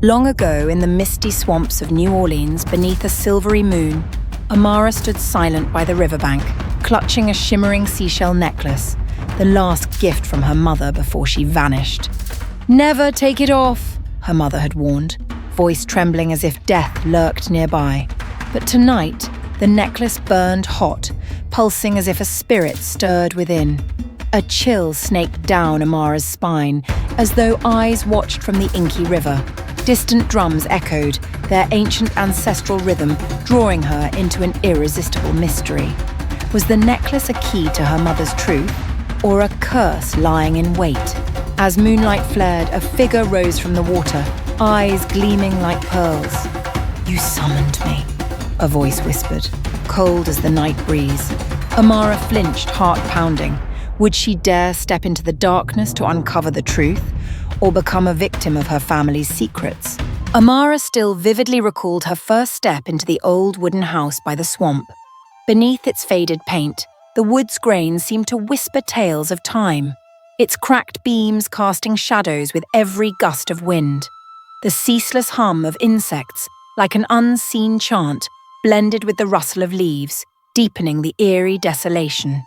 Long ago, in the misty swamps of New Orleans, beneath a silvery moon, Amara stood silent by the riverbank, clutching a shimmering seashell necklace, the last gift from her mother before she vanished. "Never take it off," her mother had warned, voice trembling as if death lurked nearby. But tonight, the necklace burned hot, pulsing as if a spirit stirred within. A chill snaked down Amara's spine, as though eyes watched from the inky river. Distant drums echoed, their ancient ancestral rhythm drawing her into an irresistible mystery. Was the necklace a key to her mother's truth, or a curse lying in wait? As moonlight flared, a figure rose from the water, eyes gleaming like pearls. "You summoned me," a voice whispered, cold as the night breeze. Amara flinched, heart pounding. Would she dare step into the darkness to uncover the truth, or become a victim of her family's secrets? Amara still vividly recalled her first step into the old wooden house by the swamp. Beneath its faded paint, the wood's grain seemed to whisper tales of time, its cracked beams casting shadows with every gust of wind. The ceaseless hum of insects, like an unseen chant, blended with the rustle of leaves, deepening the eerie desolation.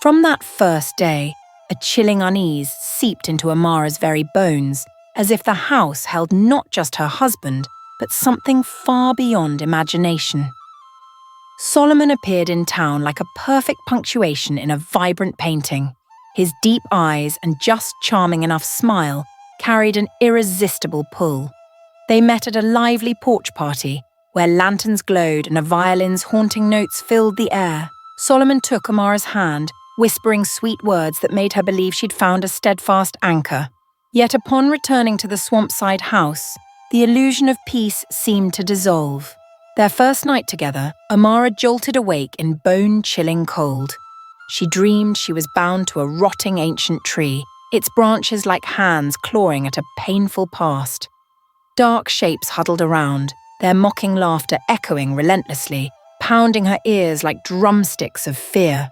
From that first day, a chilling unease seeped into Amara's very bones, as if the house held not just her husband, but something far beyond imagination. Solomon appeared in town like a perfect punctuation in a vibrant painting. His deep eyes and just charming enough smile carried an irresistible pull. They met at a lively porch party, where lanterns glowed and a violin's haunting notes filled the air. Solomon took Amara's hand, whispering sweet words that made her believe she'd found a steadfast anchor. Yet upon returning to the swampside house, the illusion of peace seemed to dissolve. Their first night together, Amara jolted awake in bone-chilling cold. She dreamed she was bound to a rotting ancient tree, its branches like hands clawing at a painful past. Dark shapes huddled around, their mocking laughter echoing relentlessly, pounding her ears like drumsticks of fear.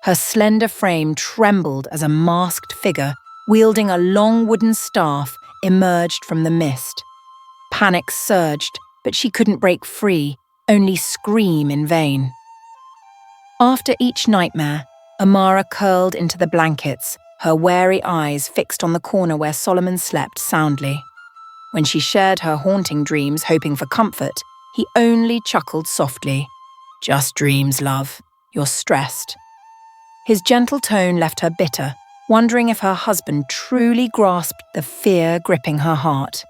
Her slender frame trembled as a masked figure, wielding a long wooden staff, emerged from the mist. Panic surged, but she couldn't break free, only scream in vain. After each nightmare, Amara curled into the blankets, her wary eyes fixed on the corner where Solomon slept soundly. When she shared her haunting dreams, hoping for comfort, he only chuckled softly. "Just dreams, love. You're stressed." His gentle tone left her bitter, wondering if her husband truly grasped the fear gripping her heart.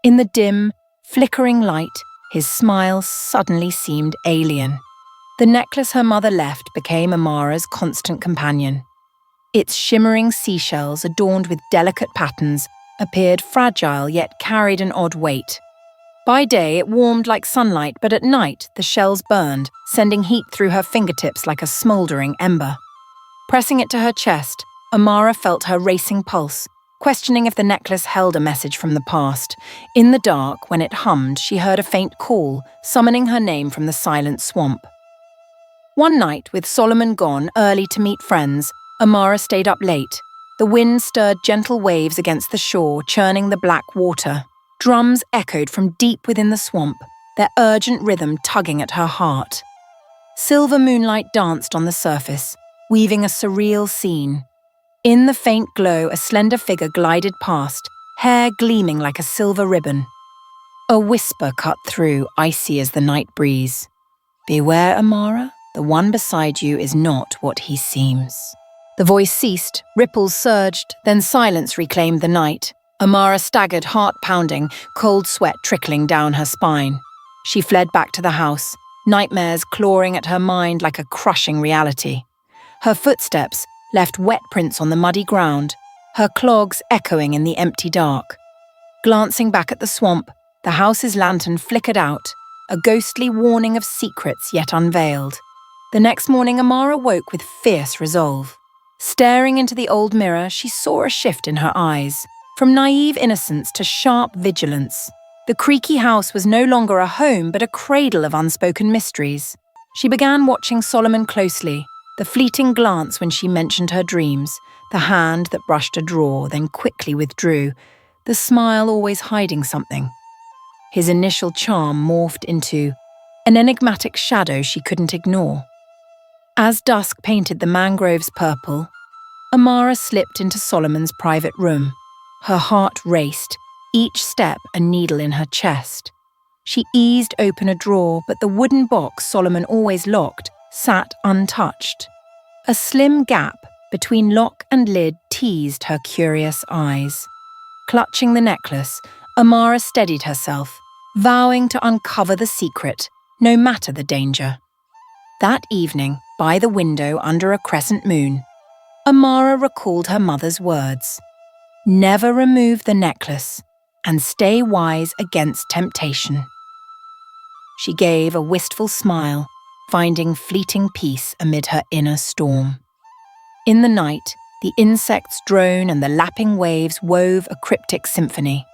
In the dim, flickering light, his smile suddenly seemed alien. The necklace her mother left became Amara's constant companion. Its shimmering seashells, adorned with delicate patterns, appeared fragile yet carried an odd weight. By day it warmed like sunlight, but at night the shells burned, sending heat through her fingertips like a smouldering ember. Pressing it to her chest, Amara felt her racing pulse, questioning if the necklace held a message from the past. In the dark, when it hummed, she heard a faint call, summoning her name from the silent swamp. One night, with Solomon gone early to meet friends, Amara stayed up late. The wind stirred gentle waves against the shore, churning the black water. Drums echoed from deep within the swamp, their urgent rhythm tugging at her heart. Silver moonlight danced on the surface, weaving a surreal scene. In the faint glow, a slender figure glided past, hair gleaming like a silver ribbon. A whisper cut through, icy as the night breeze. "Beware, Amara, the one beside you is not what he seems." The voice ceased, ripples surged, then silence reclaimed the night. Amara staggered, heart pounding, cold sweat trickling down her spine. She fled back to the house, nightmares clawing at her mind like a crushing reality. Her footsteps left wet prints on the muddy ground, her clogs echoing in the empty dark. Glancing back at the swamp, the house's lantern flickered out, a ghostly warning of secrets yet unveiled. The next morning, Amara woke with fierce resolve. Staring into the old mirror, she saw a shift in her eyes, from naive innocence to sharp vigilance. The creaky house was no longer a home, but a cradle of unspoken mysteries. She began watching Solomon closely, the fleeting glance when she mentioned her dreams, the hand that brushed a drawer, then quickly withdrew. the smile always hiding something. His initial charm morphed into an enigmatic shadow she couldn't ignore. As dusk painted the mangroves purple, Amara slipped into Solomon's private room. Her heart raced, each step a needle in her chest. She eased open a drawer, but the wooden box Solomon always locked sat untouched. A slim gap between lock and lid teased her curious eyes. Clutching the necklace, Amara steadied herself, vowing to uncover the secret, no matter the danger. That evening, by the window under a crescent moon, Amara recalled her mother's words. Never remove the necklace and stay wise against temptation. She gave a wistful smile, finding fleeting peace amid her inner storm. In the night, the insects' drone and the lapping waves wove a cryptic symphony.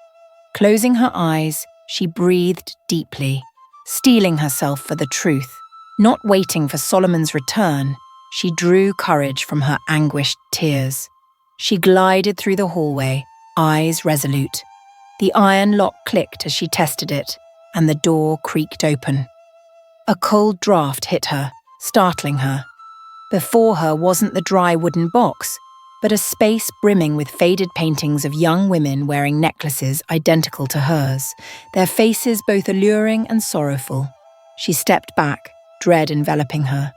Closing her eyes, she breathed deeply, steeling herself for the truth. Not waiting for Solomon's return, she drew courage from her anguished tears. She glided through the hallway, eyes resolute. The iron lock clicked as she tested it, and the door creaked open. A cold draft hit her, startling her. Before her wasn't the dry wooden box, but a space brimming with faded paintings of young women wearing necklaces identical to hers, their faces both alluring and sorrowful. She stepped back, dread enveloping her.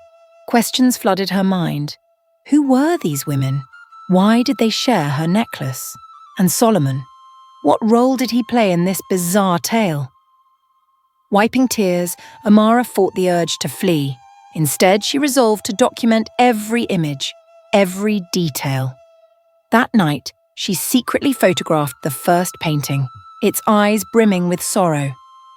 Questions flooded her mind. Who were these women? Why did they share her necklace? And Solomon? What role did he play in this bizarre tale? Wiping tears, Amara fought the urge to flee. Instead, she resolved to document every image, every detail. That night, she secretly photographed the first painting, its eyes brimming with sorrow.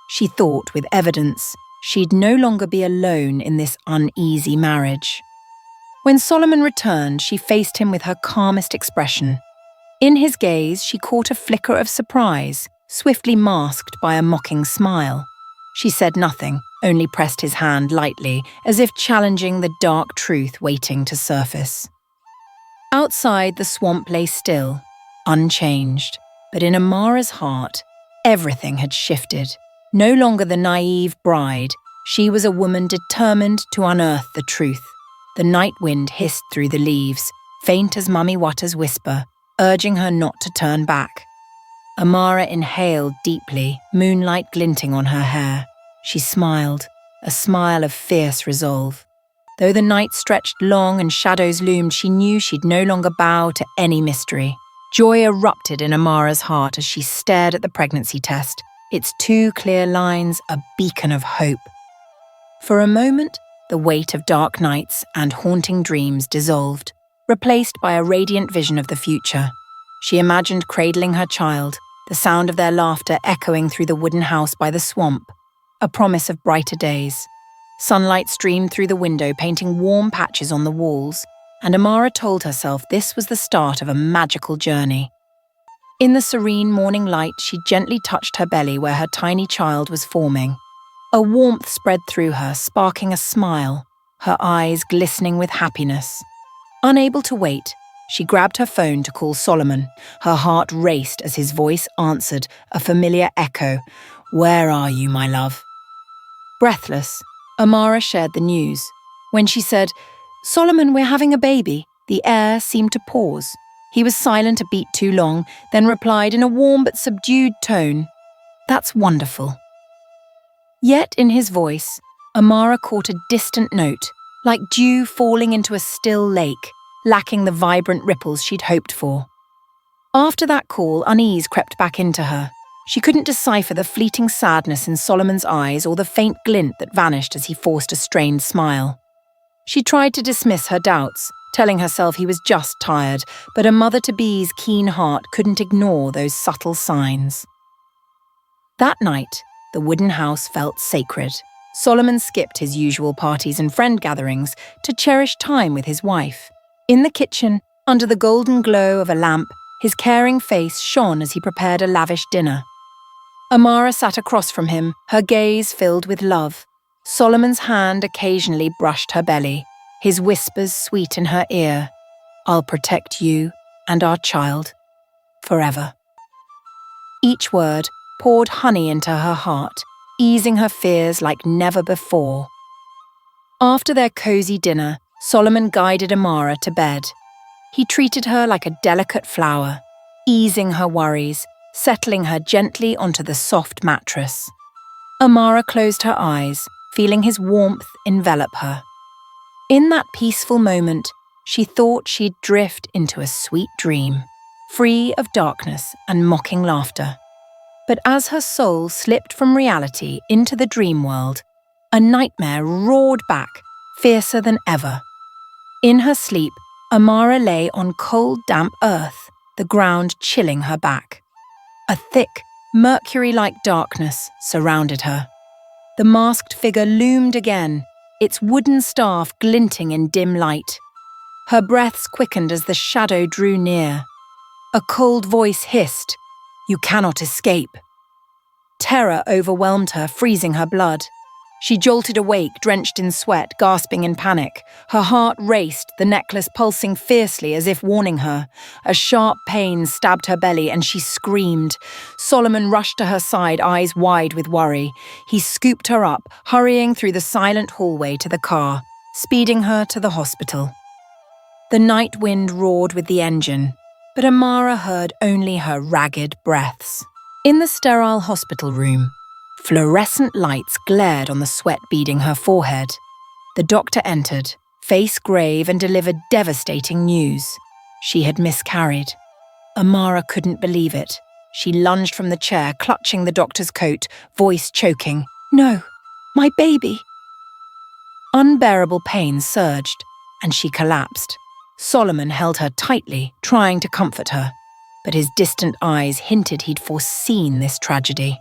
She thought, with evidence, she'd no longer be alone in this uneasy marriage. When Solomon returned, she faced him with her calmest expression. In his gaze, she caught a flicker of surprise, swiftly masked by a mocking smile. She said nothing, only pressed his hand lightly, as if challenging the dark truth waiting to surface. Outside, the swamp lay still, unchanged, but in Amara's heart, everything had shifted. No longer the naive bride, she was a woman determined to unearth the truth. The night wind hissed through the leaves, faint as Mummy Wata's whisper, urging her not to turn back. Amara inhaled deeply, moonlight glinting on her hair. She smiled, a smile of fierce resolve. Though the night stretched long and shadows loomed, she knew she'd no longer bow to any mystery. Joy erupted in Amara's heart as she stared at the pregnancy test, its 2 clear lines a beacon of hope. For a moment, the weight of dark nights and haunting dreams dissolved, replaced by a radiant vision of the future. She imagined cradling her child, the sound of their laughter echoing through the wooden house by the swamp, a promise of brighter days. Sunlight streamed through the window, painting warm patches on the walls, and Amara told herself this was the start of a magical journey. In the serene morning light, she gently touched her belly where her tiny child was forming. A warmth spread through her, sparking a smile, her eyes glistening with happiness. Unable to wait, she grabbed her phone to call Solomon. Her heart raced as his voice answered, a familiar echo. "Where are you, my love?" Breathless, Amara shared the news. When she said, "Solomon, we're having a baby," the air seemed to pause. He was silent a beat too long, then replied in a warm but subdued tone, "That's wonderful." Yet in his voice, Amara caught a distant note, like dew falling into a still lake, lacking the vibrant ripples she'd hoped for. After that call, unease crept back into her. She couldn't decipher the fleeting sadness in Solomon's eyes or the faint glint that vanished as he forced a strained smile. She tried to dismiss her doubts, telling herself he was just tired, but a mother-to-be's keen heart couldn't ignore those subtle signs. That night, the wooden house felt sacred. Solomon skipped his usual parties and friend gatherings to cherish time with his wife. In the kitchen, under the golden glow of a lamp, his caring face shone as he prepared a lavish dinner. Amara sat across from him, her gaze filled with love. Solomon's hand occasionally brushed her belly, his whispers sweet in her ear. "I'll protect you and our child forever." Each word poured honey into her heart, easing her fears like never before. After their cozy dinner, Solomon guided Amara to bed. He treated her like a delicate flower, easing her worries, settling her gently onto the soft mattress. Amara closed her eyes, feeling his warmth envelop her. In that peaceful moment, she thought she'd drift into a sweet dream, free of darkness and mocking laughter. But as her soul slipped from reality into the dream world, a nightmare roared back, fiercer than ever. In her sleep, Amara lay on cold, damp earth, the ground chilling her back. A thick, mercury-like darkness surrounded her. The masked figure loomed again, its wooden staff glinting in dim light. Her breaths quickened as the shadow drew near. A cold voice hissed, "You cannot escape." Terror overwhelmed her, freezing her blood. She jolted awake, drenched in sweat, gasping in panic. Her heart raced, the necklace pulsing fiercely as if warning her. A sharp pain stabbed her belly and she screamed. Solomon rushed to her side, eyes wide with worry. He scooped her up, hurrying through the silent hallway to the car, speeding her to the hospital. The night wind roared with the engine, but Amara heard only her ragged breaths. In the sterile hospital room, fluorescent lights glared on the sweat beading her forehead. The doctor entered, face grave, and delivered devastating news. She had miscarried. Amara couldn't believe it. She lunged from the chair, clutching the doctor's coat, voice choking. "No, my baby!" Unbearable pain surged, and she collapsed. Solomon held her tightly, trying to comfort her, but his distant eyes hinted he'd foreseen this tragedy.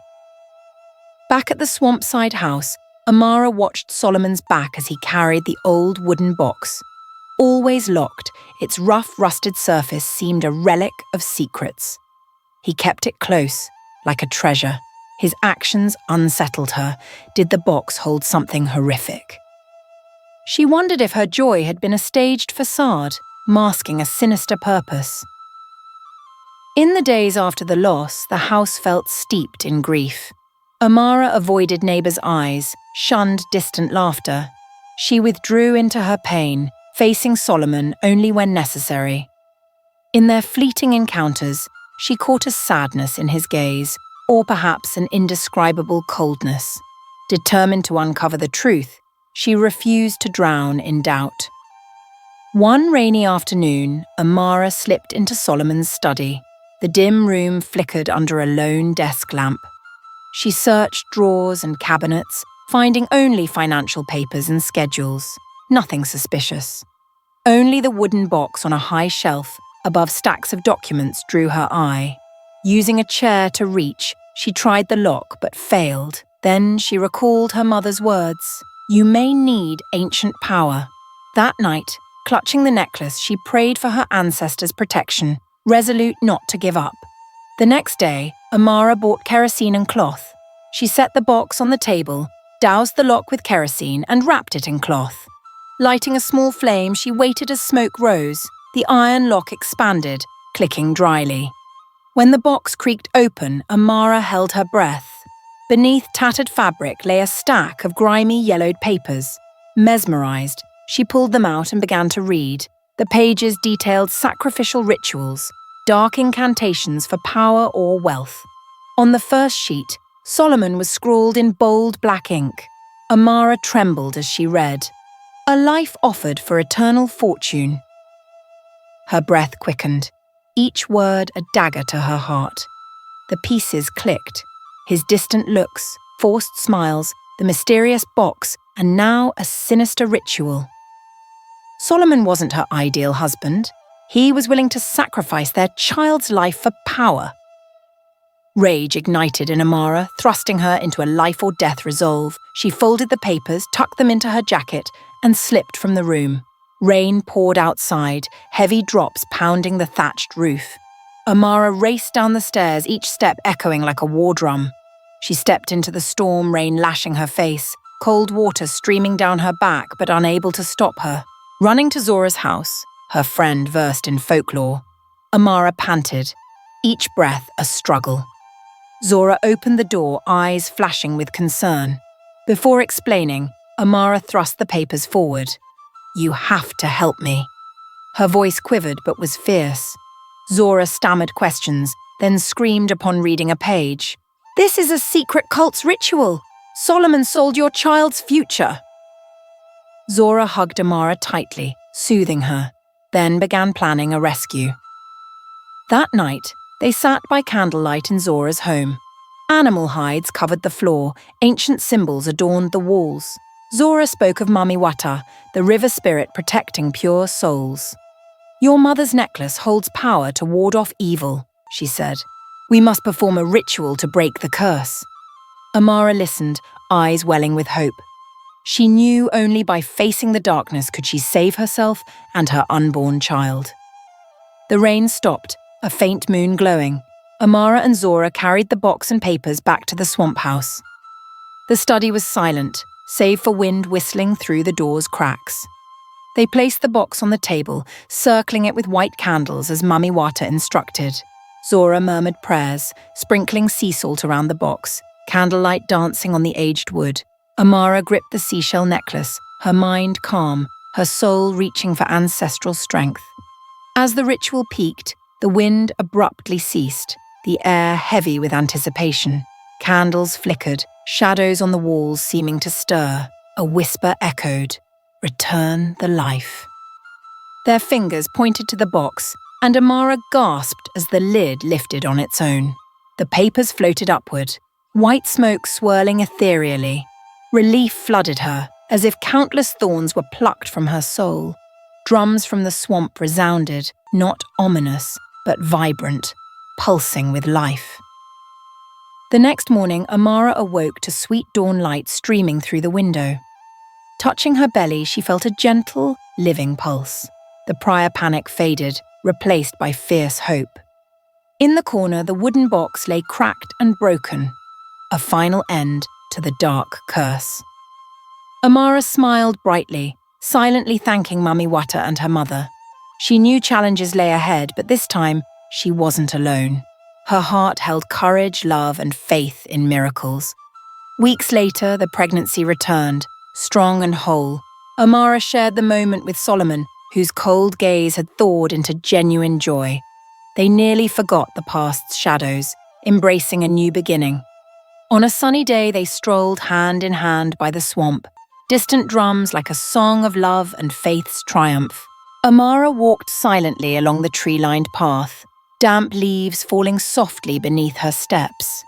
Back at the swampside house, Amara watched Solomon's back as he carried the old wooden box. Always locked, its rough, rusted surface seemed a relic of secrets. He kept it close, like a treasure. His actions unsettled her. Did the box hold something horrific? She wondered if her joy had been a staged facade, masking a sinister purpose. In the days after the loss, the house felt steeped in grief. Amara avoided neighbors' eyes, shunned distant laughter. She withdrew into her pain, facing Solomon only when necessary. In their fleeting encounters, she caught a sadness in his gaze, or perhaps an indescribable coldness. Determined to uncover the truth, she refused to drown in doubt. One rainy afternoon, Amara slipped into Solomon's study. The dim room flickered under a lone desk lamp. She searched drawers and cabinets, finding only financial papers and schedules. Nothing suspicious. Only the wooden box on a high shelf above stacks of documents drew her eye. Using a chair to reach, she tried the lock but failed. Then she recalled her mother's words, "You may need ancient power." That night, clutching the necklace, she prayed for her ancestors' protection, resolute not to give up. The next day, Amara bought kerosene and cloth. She set the box on the table, doused the lock with kerosene, and wrapped it in cloth. Lighting a small flame, she waited as smoke rose. The iron lock expanded, clicking dryly. When the box creaked open, Amara held her breath. Beneath tattered fabric lay a stack of grimy, yellowed papers. Mesmerized, she pulled them out and began to read. The pages detailed sacrificial rituals, dark incantations for power or wealth. On the first sheet, Solomon was scrawled in bold black ink. Amara trembled as she read, "A life offered for eternal fortune." Her breath quickened, each word a dagger to her heart. The pieces clicked. His distant looks, forced smiles, the mysterious box, and now a sinister ritual. Solomon wasn't her ideal husband. He was willing to sacrifice their child's life for power. Rage ignited in Amara, thrusting her into a life-or-death resolve. She folded the papers, tucked them into her jacket, and slipped from the room. Rain poured outside, heavy drops pounding the thatched roof. Amara raced down the stairs, each step echoing like a war drum. She stepped into the storm, rain lashing her face, cold water streaming down her back but unable to stop her. Running to Zora's house, her friend versed in folklore, Amara panted, each breath a struggle. Zora opened the door, eyes flashing with concern. Before explaining, Amara thrust the papers forward. "You have to help me." Her voice quivered but was fierce. Zora stammered questions, then screamed upon reading a page. "This is a secret cult's ritual. Solomon sold your child's future." Zora hugged Amara tightly, soothing her, then began planning a rescue. That night, they sat by candlelight in Zora's home. Animal hides covered the floor, ancient symbols adorned the walls. Zora spoke of Mami Wata, the river spirit protecting pure souls. "Your mother's necklace holds power to ward off evil," she said. "We must perform a ritual to break the curse." Amara listened, eyes welling with hope. She knew only by facing the darkness could she save herself and her unborn child. The rain stopped, a faint moon glowing. Amara and Zora carried the box and papers back to the swamp house. The study was silent, save for wind whistling through the door's cracks. They placed the box on the table, circling it with white candles as Mami Wata instructed. Zora murmured prayers, sprinkling sea salt around the box, candlelight dancing on the aged wood. Amara gripped the seashell necklace, her mind calm, her soul reaching for ancestral strength. As the ritual peaked, the wind abruptly ceased, the air heavy with anticipation. Candles flickered, shadows on the walls seeming to stir. A whisper echoed, "Return the life." Their fingers pointed to the box, and Amara gasped as the lid lifted on its own. The papers floated upward, white smoke swirling ethereally. Relief flooded her, as if countless thorns were plucked from her soul. Drums from the swamp resounded, not ominous, but vibrant, pulsing with life. The next morning, Amara awoke to sweet dawn light streaming through the window. Touching her belly, she felt a gentle, living pulse. The prior panic faded, replaced by fierce hope. In the corner, the wooden box lay cracked and broken, a final end to the dark curse. Amara smiled brightly, silently thanking Mami Wata and her mother. She knew challenges lay ahead, but this time, she wasn't alone. Her heart held courage, love, and faith in miracles. Weeks later, the pregnancy returned, strong and whole. Amara shared the moment with Solomon, whose cold gaze had thawed into genuine joy. They nearly forgot the past's shadows, embracing a new beginning. On a sunny day, they strolled hand in hand by the swamp, distant drums like a song of love and faith's triumph. Amara walked silently along the tree-lined path, damp leaves falling softly beneath her steps.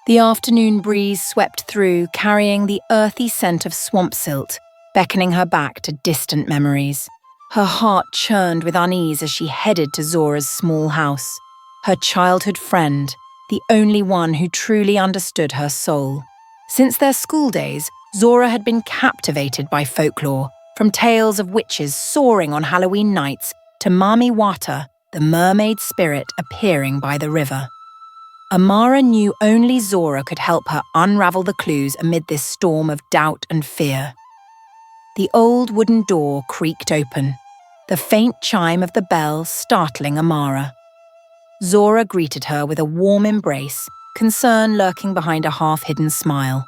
The afternoon breeze swept through, carrying the earthy scent of swamp silt, beckoning her back to distant memories. Her heart churned with unease as she headed to Zora's small house, her childhood friend, the only one who truly understood her soul. Since their school days, Zora had been captivated by folklore, from tales of witches soaring on Halloween nights to Mami Wata, the mermaid spirit appearing by the river. Amara knew only Zora could help her unravel the clues amid this storm of doubt and fear. The old wooden door creaked open, the faint chime of the bell startling Amara. Zora greeted her with a warm embrace, concern lurking behind a half-hidden smile.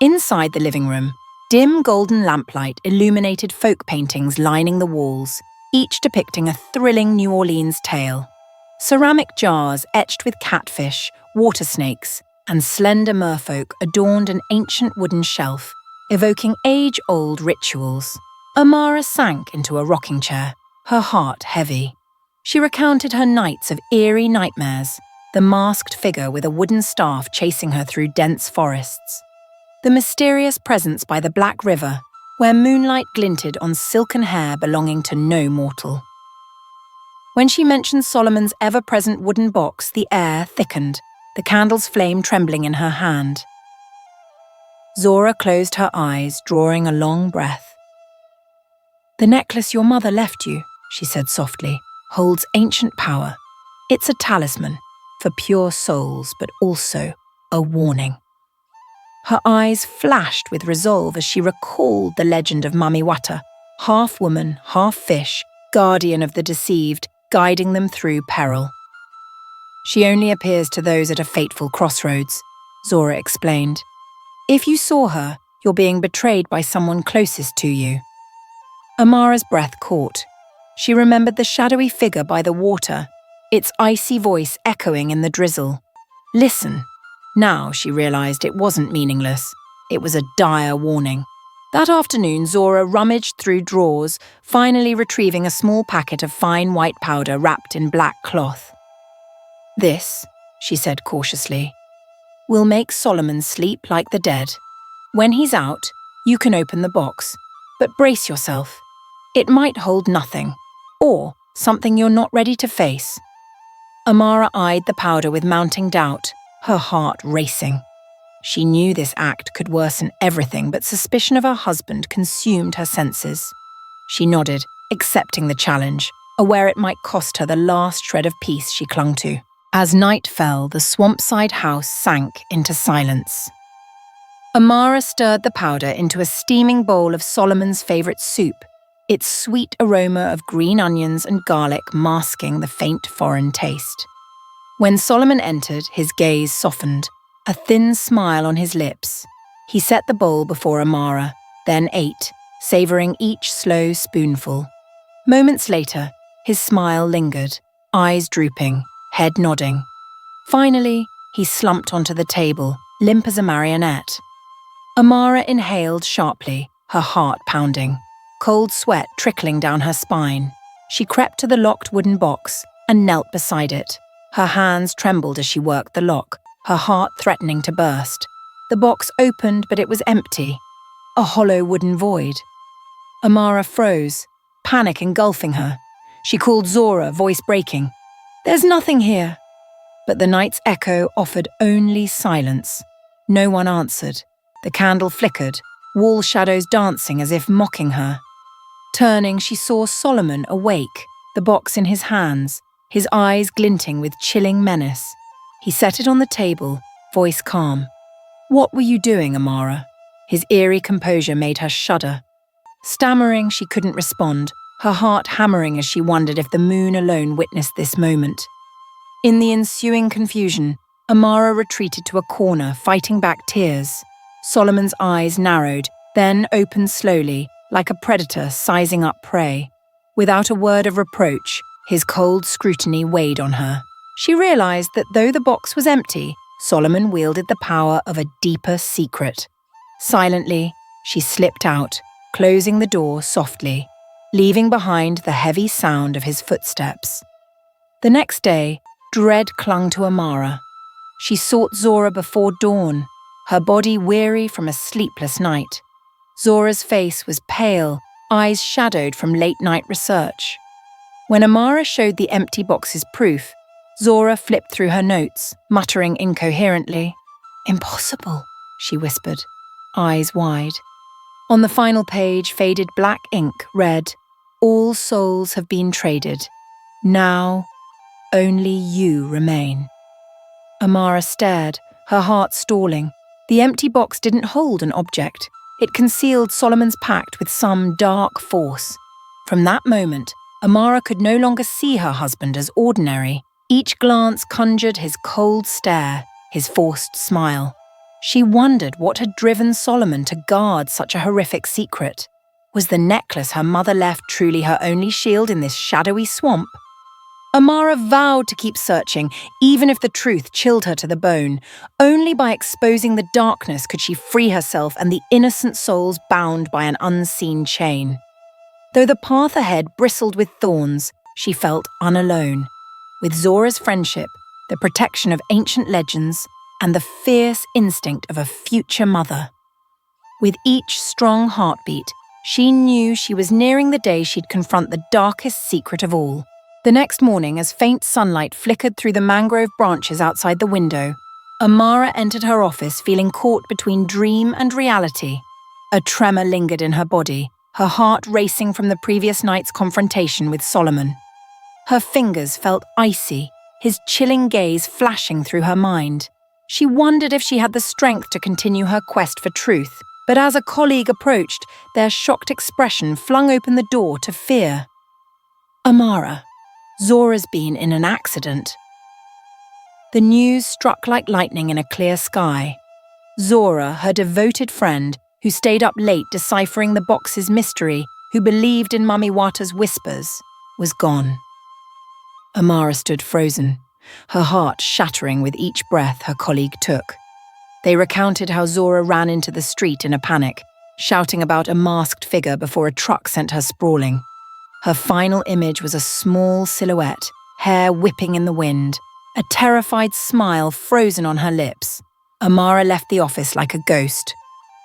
Inside the living room, dim golden lamplight illuminated folk paintings lining the walls, each depicting a thrilling New Orleans tale. Ceramic jars etched with catfish, water snakes, and slender merfolk adorned an ancient wooden shelf, evoking age-old rituals. Amara sank into a rocking chair, her heart heavy. She recounted her nights of eerie nightmares, the masked figure with a wooden staff chasing her through dense forests, the mysterious presence by the Black River, where moonlight glinted on silken hair belonging to no mortal. When she mentioned Solomon's ever-present wooden box, the air thickened, the candle's flame trembling in her hand. Zora closed her eyes, drawing a long breath. "The necklace your mother left you," she said softly, "holds ancient power. It's a talisman for pure souls, but also a warning." Her eyes flashed with resolve as she recalled the legend of Mami Wata, half woman, half fish, guardian of the deceived, guiding them through peril. She only appears to those at a fateful crossroads, Zora explained. If you saw her, you're being betrayed by someone closest to you. Amara's breath caught. She remembered the shadowy figure by the water, its icy voice echoing in the drizzle. Listen. Now she realized it wasn't meaningless. It was a dire warning. That afternoon, Zora rummaged through drawers, finally retrieving a small packet of fine white powder wrapped in black cloth. This, she said cautiously, will make Solomon sleep like the dead. When he's out, you can open the box, but brace yourself. It might hold nothing, or something you're not ready to face. Amara eyed the powder with mounting doubt, her heart racing. She knew this act could worsen everything, but suspicion of her husband consumed her senses. She nodded, accepting the challenge, aware it might cost her the last shred of peace she clung to. As night fell, the swampside house sank into silence. Amara stirred the powder into a steaming bowl of Solomon's favourite soup, its sweet aroma of green onions and garlic masking the faint foreign taste. When Solomon entered, his gaze softened, a thin smile on his lips. He set the bowl before Amara, then ate, savouring each slow spoonful. Moments later, his smile lingered, eyes drooping, head nodding. Finally, he slumped onto the table, limp as a marionette. Amara inhaled sharply, her heart pounding, cold sweat trickling down her spine. She crept to the locked wooden box and knelt beside it. Her hands trembled as she worked the lock, her heart threatening to burst. The box opened, but it was empty, a hollow wooden void. Amara froze, panic engulfing her. She called Zora, voice breaking. "There's nothing here." But the night's echo offered only silence. No one answered. The candle flickered, wall shadows dancing as if mocking her. Turning, she saw Solomon awake, the box in his hands, his eyes glinting with chilling menace. He set it on the table, voice calm. "What were you doing, Amara?" His eerie composure made her shudder. Stammering, she couldn't respond, her heart hammering as she wondered if the moon alone witnessed this moment. In the ensuing confusion, Amara retreated to a corner, fighting back tears. Solomon's eyes narrowed, then opened slowly, like a predator sizing up prey. Without a word of reproach, his cold scrutiny weighed on her. She realized that though the box was empty, Solomon wielded the power of a deeper secret. Silently, she slipped out, closing the door softly, leaving behind the heavy sound of his footsteps. The next day, dread clung to Amara. She sought Zora before dawn, her body weary from a sleepless night. Zora's face was pale, eyes shadowed from late-night research. When Amara showed the empty box's proof, Zora flipped through her notes, muttering incoherently. "Impossible," she whispered, eyes wide. On the final page, faded black ink read, "All souls have been traded. Now, only you remain." Amara stared, her heart stalling. The empty box didn't hold an object. It concealed Solomon's pact with some dark force. From that moment, Amara could no longer see her husband as ordinary. Each glance conjured his cold stare, his forced smile. She wondered what had driven Solomon to guard such a horrific secret. Was the necklace her mother left truly her only shield in this shadowy swamp? Amara vowed to keep searching, even if the truth chilled her to the bone. Only by exposing the darkness could she free herself and the innocent souls bound by an unseen chain. Though the path ahead bristled with thorns, she felt unalone. With Zora's friendship, the protection of ancient legends, and the fierce instinct of a future mother. With each strong heartbeat, she knew she was nearing the day she'd confront the darkest secret of all. The next morning, as faint sunlight flickered through the mangrove branches outside the window, Amara entered her office feeling caught between dream and reality. A tremor lingered in her body, her heart racing from the previous night's confrontation with Solomon. Her fingers felt icy, his chilling gaze flashing through her mind. She wondered if she had the strength to continue her quest for truth, but as a colleague approached, their shocked expression flung open the door to fear. "Amara, Zora's been in an accident." The news struck like lightning in a clear sky. Zora, her devoted friend, who stayed up late deciphering the box's mystery, who believed in Mummy Wata's whispers, was gone. Amara stood frozen, her heart shattering with each breath her colleague took. They recounted how Zora ran into the street in a panic, shouting about a masked figure before a truck sent her sprawling. Her final image was a small silhouette, hair whipping in the wind, a terrified smile frozen on her lips. Amara left the office like a ghost.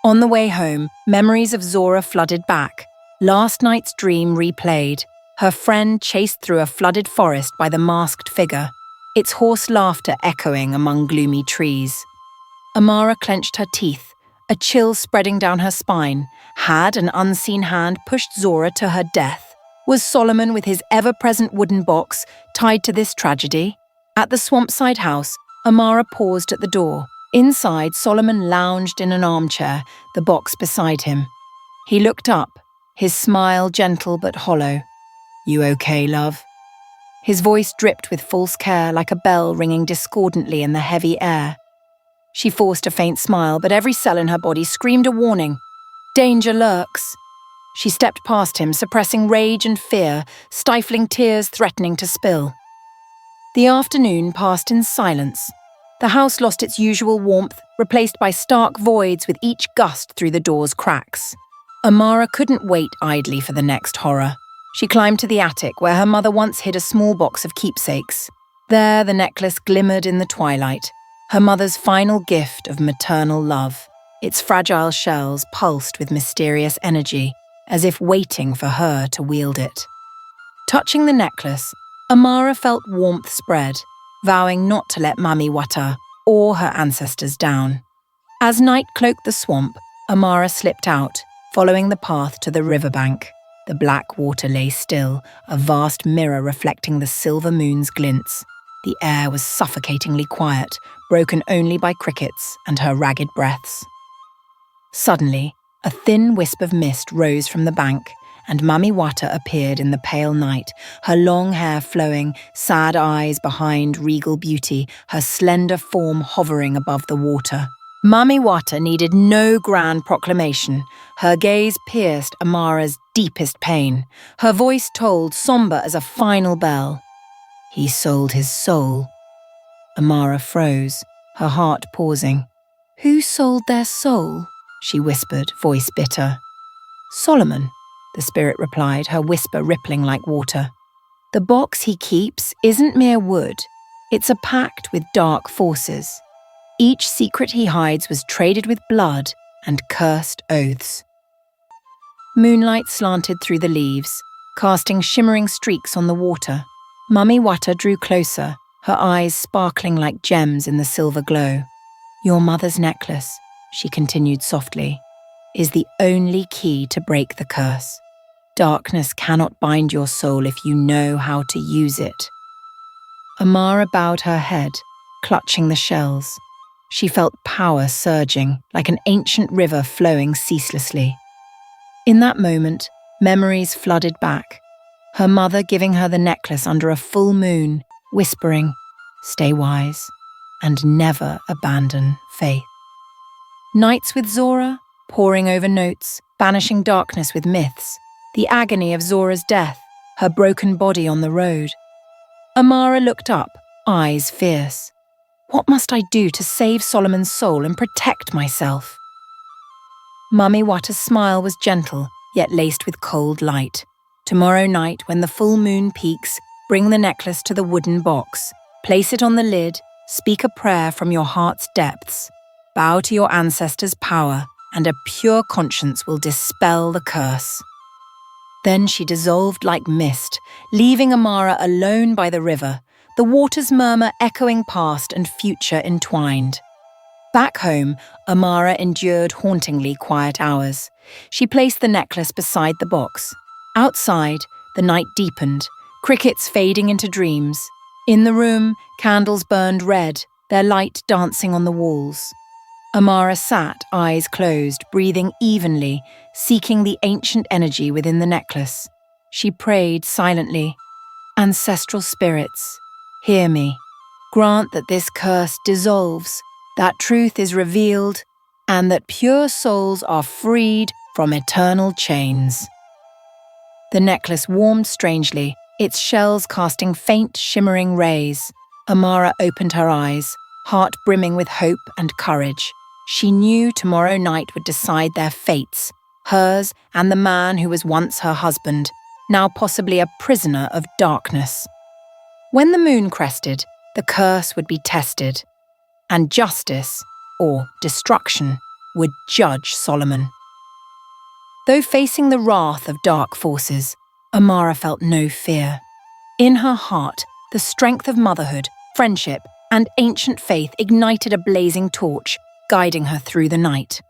On the way home, memories of Zora flooded back. Last night's dream replayed. Her friend chased through a flooded forest by the masked figure, its hoarse laughter echoing among gloomy trees. Amara clenched her teeth, a chill spreading down her spine. Had an unseen hand pushed Zora to her death? Was Solomon, with his ever-present wooden box, tied to this tragedy? At the Swampside house, Amara paused at the door. Inside, Solomon lounged in an armchair, the box beside him. He looked up, his smile gentle but hollow. "You okay, love?" His voice dripped with false care like a bell ringing discordantly in the heavy air. She forced a faint smile, but every cell in her body screamed a warning. Danger lurks. She stepped past him, suppressing rage and fear, stifling tears threatening to spill. The afternoon passed in silence. The house lost its usual warmth, replaced by stark voids with each gust through the door's cracks. Amara couldn't wait idly for the next horror. She climbed to the attic where her mother once hid a small box of keepsakes. There, the necklace glimmered in the twilight, her mother's final gift of maternal love. Its fragile shells pulsed with mysterious energy, as if waiting for her to wield it. Touching the necklace, Amara felt warmth spread, vowing not to let Mummy Wata or her ancestors down. As night cloaked the swamp, Amara slipped out, following the path to the riverbank. The black water lay still, a vast mirror reflecting the silver moon's glints. The air was suffocatingly quiet, broken only by crickets and her ragged breaths. Suddenly, a thin wisp of mist rose from the bank, and Mummy Wata appeared in the pale night, her long hair flowing, sad eyes behind regal beauty, her slender form hovering above the water. Mummy Wata needed no grand proclamation. Her gaze pierced Amara's deepest pain. Her voice told, somber as a final bell. He sold his soul. Amara froze, her heart pausing. Who sold their soul? She whispered, voice bitter. Solomon, the spirit replied, her whisper rippling like water. The box he keeps isn't mere wood. It's a pact with dark forces. Each secret he hides was traded with blood and cursed oaths. Moonlight slanted through the leaves, casting shimmering streaks on the water. Mummy Wata drew closer, her eyes sparkling like gems in the silver glow. Your mother's necklace, she continued softly, is the only key to break the curse. Darkness cannot bind your soul if you know how to use it. Amara bowed her head, clutching the shells. She felt power surging, like an ancient river flowing ceaselessly. In that moment, memories flooded back. Her mother giving her the necklace under a full moon, whispering, "Stay wise, and never abandon faith." Nights with Zora, poring over notes, banishing darkness with myths. The agony of Zora's death, her broken body on the road. Amara looked up, eyes fierce. What must I do to save Solomon's soul and protect myself? Mummy Wata's smile was gentle, yet laced with cold light. Tomorrow night, when the full moon peaks, bring the necklace to the wooden box. Place it on the lid, speak a prayer from your heart's depths. Bow to your ancestors' power, and a pure conscience will dispel the curse. Then she dissolved like mist, leaving Amara alone by the river, the water's murmur echoing past and future entwined. Back home, Amara endured hauntingly quiet hours. She placed the necklace beside the box. Outside, the night deepened, crickets fading into dreams. In the room, candles burned red, their light dancing on the walls. Amara sat, eyes closed, breathing evenly, seeking the ancient energy within the necklace. She prayed silently, "Ancestral spirits, hear me. Grant that this curse dissolves, that truth is revealed, and that pure souls are freed from eternal chains." The necklace warmed strangely, its shells casting faint, shimmering rays. Amara opened her eyes, heart brimming with hope and courage. She knew tomorrow night would decide their fates, hers and the man who was once her husband, now possibly a prisoner of darkness. When the moon crested, the curse would be tested, and justice, or destruction, would judge Solomon. Though facing the wrath of dark forces, Amara felt no fear. In her heart, the strength of motherhood, friendship, and ancient faith ignited a blazing torch, guiding her through the night.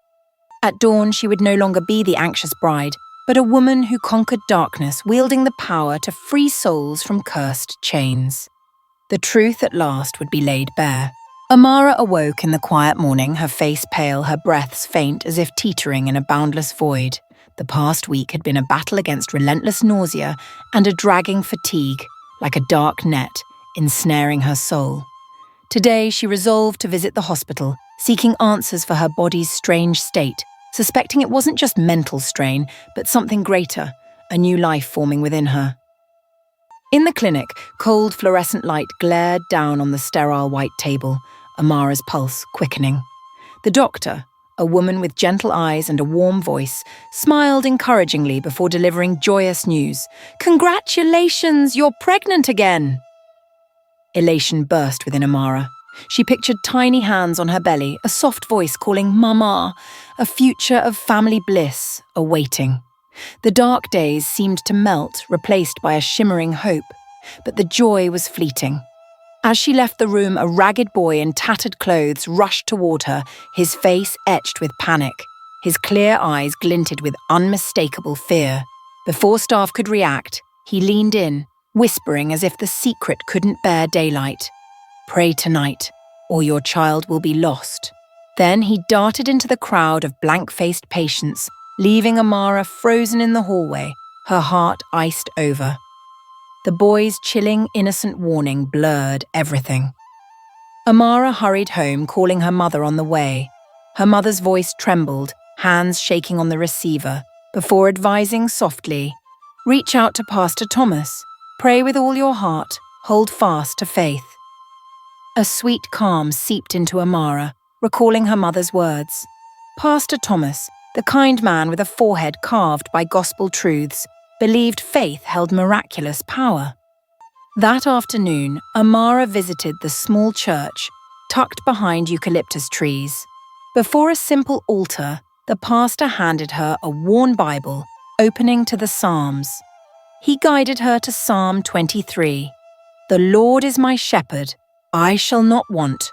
At dawn, she would no longer be the anxious bride, but a woman who conquered darkness, wielding the power to free souls from cursed chains. The truth at last would be laid bare. Amara awoke in the quiet morning, her face pale, her breaths faint as if teetering in a boundless void. The past week had been a battle against relentless nausea and a dragging fatigue, like a dark net, ensnaring her soul. Today she resolved to visit the hospital, seeking answers for her body's strange state, suspecting it wasn't just mental strain, but something greater, a new life forming within her. In the clinic, cold fluorescent light glared down on the sterile white table, Amara's pulse quickening. The doctor, a woman with gentle eyes and a warm voice, smiled encouragingly before delivering joyous news. "Congratulations, you're pregnant again!" Elation burst within Amara. She pictured tiny hands on her belly, a soft voice calling "Mama," a future of family bliss awaiting. The dark days seemed to melt, replaced by a shimmering hope, but the joy was fleeting. As she left the room, a ragged boy in tattered clothes rushed toward her, his face etched with panic. His clear eyes glinted with unmistakable fear. Before staff could react, he leaned in, whispering as if the secret couldn't bear daylight. "Pray tonight, or your child will be lost." Then he darted into the crowd of blank-faced patients, leaving Amara frozen in the hallway, her heart iced over. The boy's chilling, innocent warning blurred everything. Amara hurried home, calling her mother on the way. Her mother's voice trembled, hands shaking on the receiver, before advising softly, "Reach out to Pastor Thomas. Pray with all your heart. Hold fast to faith." A sweet calm seeped into Amara, recalling her mother's words. Pastor Thomas, the kind man with a forehead carved by gospel truths, believed faith held miraculous power. That afternoon, Amara visited the small church, tucked behind eucalyptus trees. Before a simple altar, the pastor handed her a worn Bible, opening to the Psalms. He guided her to Psalm 23. "The Lord is my shepherd, I shall not want."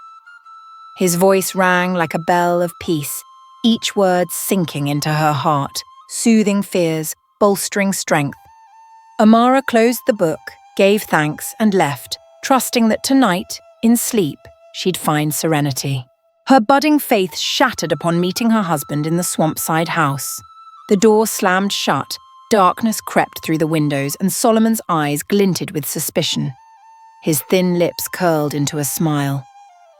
His voice rang like a bell of peace, each word sinking into her heart, soothing fears, bolstering strength. Amara closed the book, gave thanks, and left, trusting that tonight, in sleep, she'd find serenity. Her budding faith shattered upon meeting her husband in the swampside house. The door slammed shut, darkness crept through the windows, and Solomon's eyes glinted with suspicion. His thin lips curled into a smile.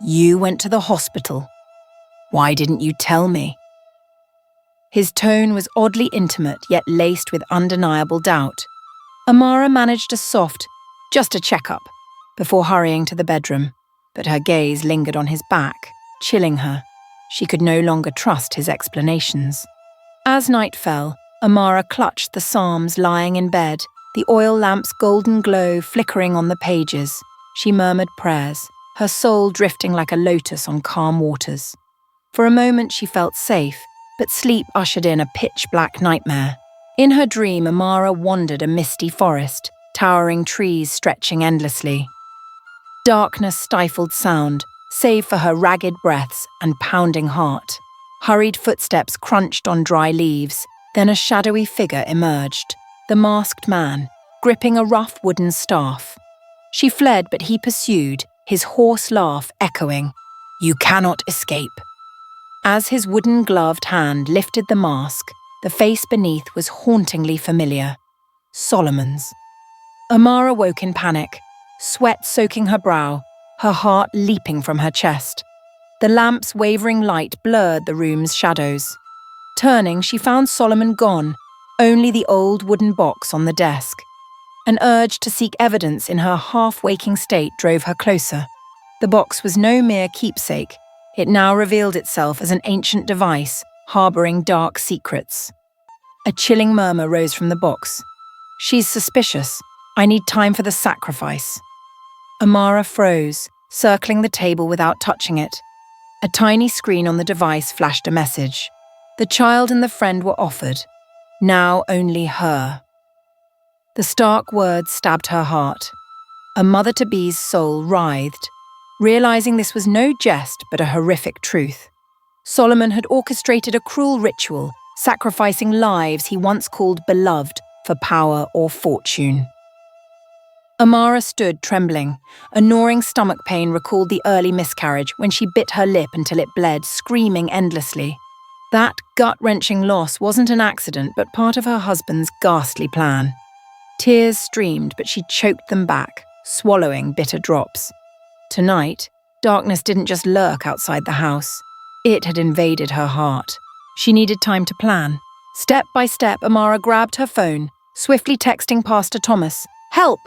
"You went to the hospital. Why didn't you tell me?" His tone was oddly intimate, yet laced with undeniable doubt. Amara managed a soft, "Just a checkup," before hurrying to the bedroom, but her gaze lingered on his back, chilling her. She could no longer trust his explanations. As night fell, Amara clutched the Psalms lying in bed, the oil lamp's golden glow flickering on the pages. She murmured prayers, her soul drifting like a lotus on calm waters. For a moment she felt safe, but sleep ushered in a pitch-black nightmare. In her dream, Amara wandered a misty forest, towering trees stretching endlessly. Darkness stifled sound, save for her ragged breaths and pounding heart. Hurried footsteps crunched on dry leaves, then a shadowy figure emerged, the masked man, gripping a rough wooden staff. She fled, but he pursued, his hoarse laugh echoing, "You cannot escape." As his wooden-gloved hand lifted the mask, the face beneath was hauntingly familiar. Solomon's. Amara woke in panic, sweat soaking her brow, her heart leaping from her chest. The lamp's wavering light blurred the room's shadows. Turning, she found Solomon gone, only the old wooden box on the desk. An urge to seek evidence in her half-waking state drove her closer. The box was no mere keepsake. It now revealed itself as an ancient device, harboring dark secrets. A chilling murmur rose from the box. "She's suspicious. I need time for the sacrifice." Amara froze, circling the table without touching it. A tiny screen on the device flashed a message. The child and the friend were offered. Now only her. The stark words stabbed her heart. A mother-to-be's soul writhed, realizing this was no jest but a horrific truth. Solomon had orchestrated a cruel ritual, sacrificing lives he once called beloved for power or fortune. Amara stood trembling. A gnawing stomach pain recalled the early miscarriage when she bit her lip until it bled, screaming endlessly. That gut-wrenching loss wasn't an accident but part of her husband's ghastly plan. Tears streamed, but she choked them back, swallowing bitter drops. Tonight, darkness didn't just lurk outside the house. It had invaded her heart. She needed time to plan. Step by step, Amara grabbed her phone, swiftly texting Pastor Thomas, "Help!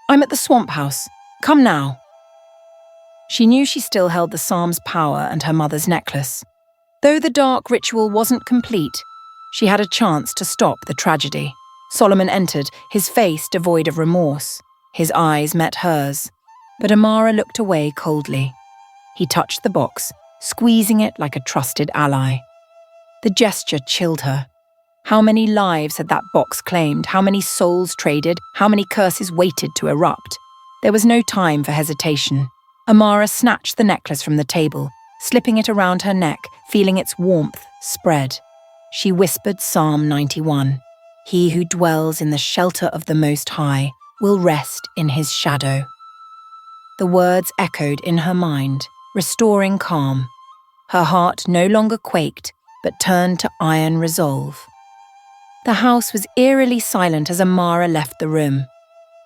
I'm at the swamp house. Come now." She knew she still held the psalm's power and her mother's necklace. Though the dark ritual wasn't complete, she had a chance to stop the tragedy. Solomon entered, his face devoid of remorse. His eyes met hers, but Amara looked away coldly. He touched the box, squeezing it like a trusted ally. The gesture chilled her. How many lives had that box claimed? How many souls traded? How many curses waited to erupt? There was no time for hesitation. Amara snatched the necklace from the table, slipping it around her neck, feeling its warmth spread. She whispered Psalm 91. "He who dwells in the shelter of the Most High will rest in his shadow." The words echoed in her mind, restoring calm. Her heart no longer quaked, but turned to iron resolve. The house was eerily silent as Amara left the room.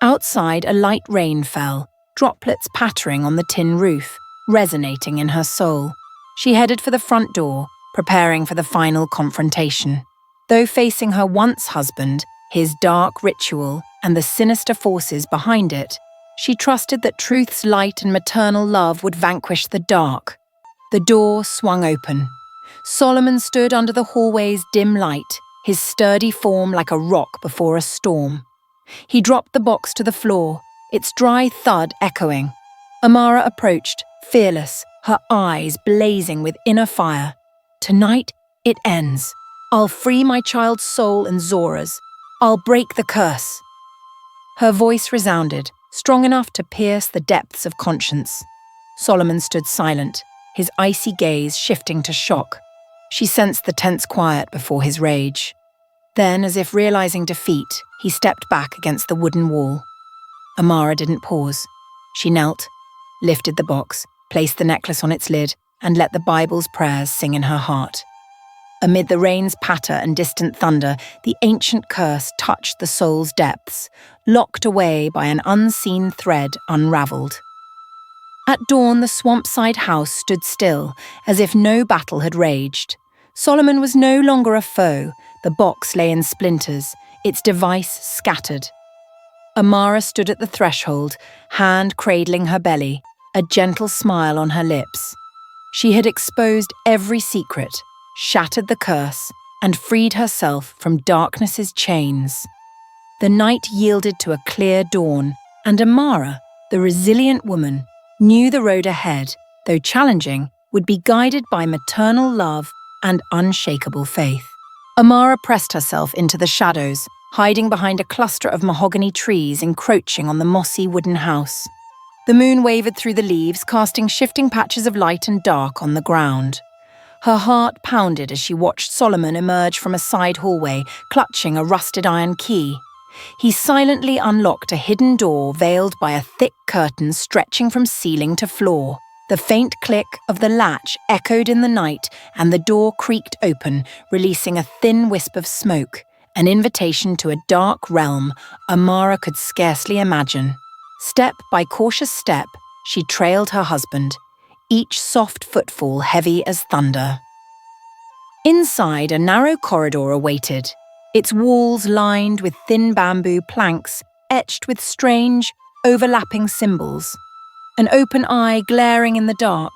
Outside, a light rain fell, droplets pattering on the tin roof, resonating in her soul. She headed for the front door, preparing for the final confrontation. Though facing her once husband, his dark ritual, and the sinister forces behind it, she trusted that truth's light and maternal love would vanquish the dark. The door swung open. Solomon stood under the hallway's dim light, his sturdy form like a rock before a storm. He dropped the box to the floor, its dry thud echoing. Amara approached, fearless, her eyes blazing with inner fire. "Tonight, it ends. I'll free my child's soul and Zora's. I'll break the curse." Her voice resounded, strong enough to pierce the depths of conscience. Solomon stood silent, his icy gaze shifting to shock. She sensed the tense quiet before his rage. Then, as if realizing defeat, he stepped back against the wooden wall. Amara didn't pause. She knelt, lifted the box, placed the necklace on its lid, and let the Bible's prayers sing in her heart. Amid the rain's patter and distant thunder, the ancient curse touched the soul's depths, locked away by an unseen thread unraveled. At dawn, the swampside house stood still, as if no battle had raged. Solomon was no longer a foe. The box lay in splinters, its device scattered. Amara stood at the threshold, hand cradling her belly, a gentle smile on her lips. She had exposed every secret, shattered the curse, and freed herself from darkness's chains. The night yielded to a clear dawn, and Amara, the resilient woman, knew the road ahead, though challenging, would be guided by maternal love and unshakable faith. Amara pressed herself into the shadows, hiding behind a cluster of mahogany trees encroaching on the mossy wooden house. The moon wavered through the leaves, casting shifting patches of light and dark on the ground. Her heart pounded as she watched Solomon emerge from a side hallway, clutching a rusted iron key. He silently unlocked a hidden door veiled by a thick curtain stretching from ceiling to floor. The faint click of the latch echoed in the night, and the door creaked open, releasing a thin wisp of smoke, an invitation to a dark realm Amara could scarcely imagine. Step by cautious step, she trailed her husband, each soft footfall heavy as thunder. Inside, a narrow corridor awaited, its walls lined with thin bamboo planks etched with strange, overlapping symbols. An open eye glaring in the dark,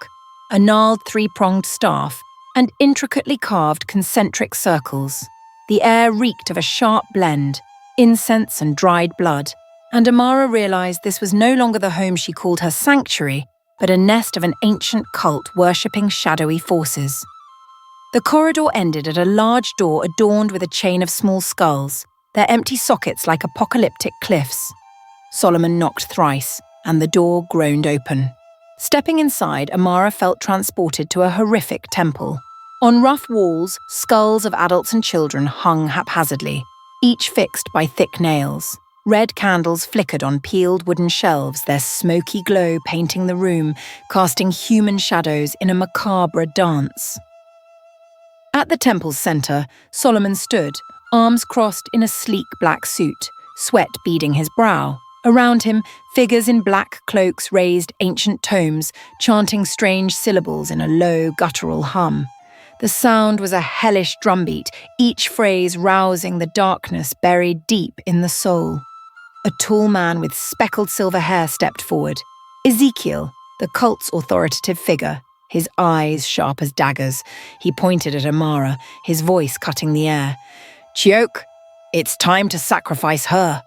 a gnarled three-pronged staff, and intricately carved concentric circles. The air reeked of a sharp blend, incense and dried blood, and Amara realized this was no longer the home she called her sanctuary, but a nest of an ancient cult worshipping shadowy forces. The corridor ended at a large door adorned with a chain of small skulls, their empty sockets like apocalyptic cliffs. Solomon knocked thrice, and the door groaned open. Stepping inside, Amara felt transported to a horrific temple. On rough walls, skulls of adults and children hung haphazardly, each fixed by thick nails. Red candles flickered on peeled wooden shelves, their smoky glow painting the room, casting human shadows in a macabre dance. At the temple's center, Solomon stood, arms crossed in a sleek black suit, sweat beading his brow. Around him, figures in black cloaks raised ancient tomes, chanting strange syllables in a low, guttural hum. The sound was a hellish drumbeat, each phrase rousing the darkness buried deep in the soul. A tall man with speckled silver hair stepped forward. Ezekiel, the cult's authoritative figure, his eyes sharp as daggers. He pointed at Amara, his voice cutting the air. "Chioke, it's time to sacrifice her."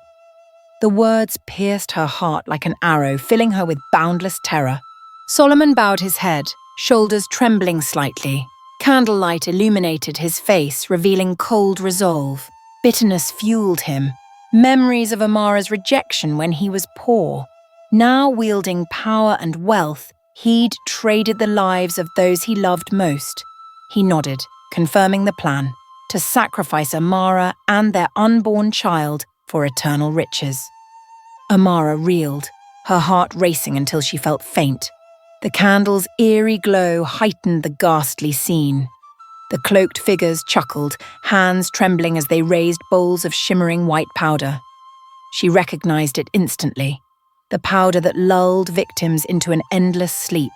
The words pierced her heart like an arrow, filling her with boundless terror. Solomon bowed his head, shoulders trembling slightly. Candlelight illuminated his face, revealing cold resolve. Bitterness fueled him. Memories of Amara's rejection when he was poor. Now wielding power and wealth, he'd traded the lives of those he loved most. He nodded, confirming the plan, to sacrifice Amara and their unborn child for eternal riches. Amara reeled, her heart racing until she felt faint. The candle's eerie glow heightened the ghastly scene. The cloaked figures chuckled, hands trembling as they raised bowls of shimmering white powder. She recognized it instantly, the powder that lulled victims into an endless sleep.